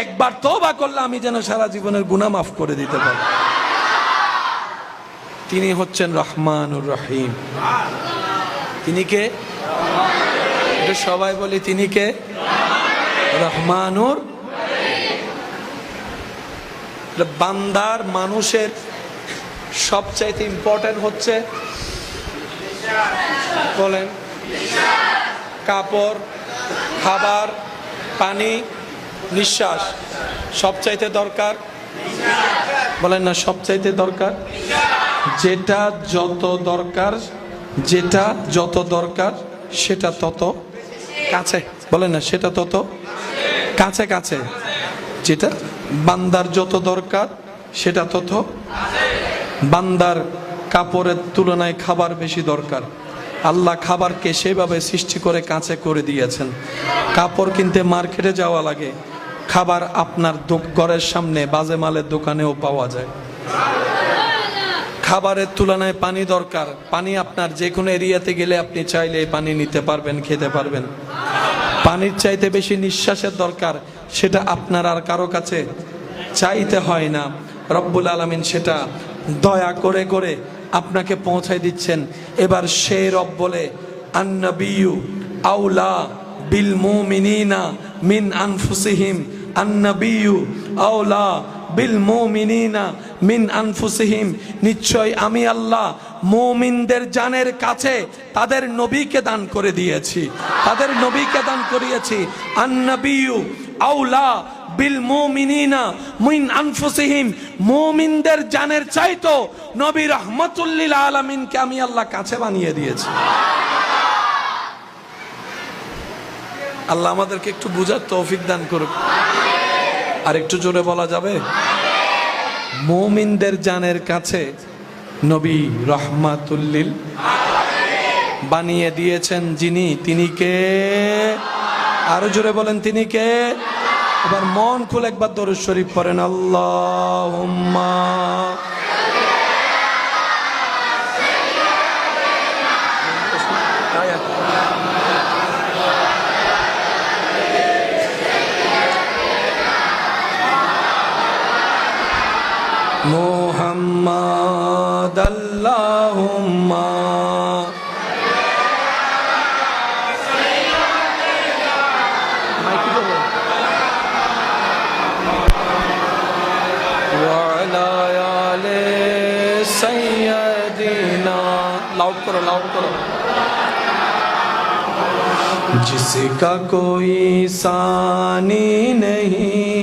একবার তওবা করলে আমি যেন সারা জীবনের গুনাহ মাফ করে দিতে পারি। তিনি হচ্ছেন রহমানুর রহিম। তিনি কে? এটা সবাই বলি, তিনি কে? রহমানুর। বান্দার মানুষের সবচাইতে ইম্পর্টেন্ট হচ্ছে, বলেন, কাপড়, খাবার, পানি, নিঃশ্বাস। সবচাইতে দরকার, বলেন না, সবচাইতে দরকার। যেটা যত দরকার, যেটা যত দরকার সেটা তত কাছে, বলেন না, সেটা তত কাছে কাছে। যেটা বান্দার যত দরকার সেটা তত। বান্দার কাপড়ের তুলনায় খাবার বেশি দরকার। আল্লাহ খাবারকে সেভাবে সৃষ্টি করে কাছে করে দিয়েছেন। কাপড় কিনতে মার্কেটে যাওয়া লাগে, খাবার আপনার ঘরের সামনে বাজে মালের দোকানেও পাওয়া যায়। খাবারের তুলনায় পানি দরকার। পানি আপনার যে কোনো এরিয়াতে গেলে আপনি চাইলে পানি নিতে পারবেন, খেতে পারবেন। পানির চাইতে বেশি নিঃশ্বাসের দরকার, সেটা আপনার আর কারো কাছে চাইতে হয় না। রব্বুল আলামিন সেটা দয়া করে করে আপনাকে পৌঁছায় দিচ্ছেন। এবার সেই রব বলে, আন্নাবিয়্যু আউলা বিল মুমিনিনা মিন আনফুসিহিম, আন্নাবিয়্যু আউলা বিল মুমিনিনা মিন আনফুসিহিম। নিশ্চয় আমি আল্লাহ মুমিনদের জানের কাছে তাদের নবীকে দান করে দিয়েছি, তাদের নবীকে দান করিয়েছি। আন্নাবিয়্যু আউলা বিল মুমিনিনা মিন আনফুসিহিম। মুমিনদের জানের চাইতো নবী রাহমাতুল লিল আলামিনকে আমি আল্লাহ কাছে বানিয়ে দিয়েছি। আল্লাহ আমাদেরকে একটু বুঝার তৌফিক দান করুক। আর একটু জোরে বলা যাবে? মুমিনদের জানের কাছে নবী রাহমাতুল লিল বানিয়ে দিয়েছেন যিনি, তিনি কে? আরো জোরে বলেন, তিনি কে? এবার মন খুলে একবার দরুদ শরীফ পড়েন, আল্লাহুম্মা মুহাম্মাদ, আল্লাহুম্মা लाउड करो, लाउड करो। जिसका कोई सानी नहीं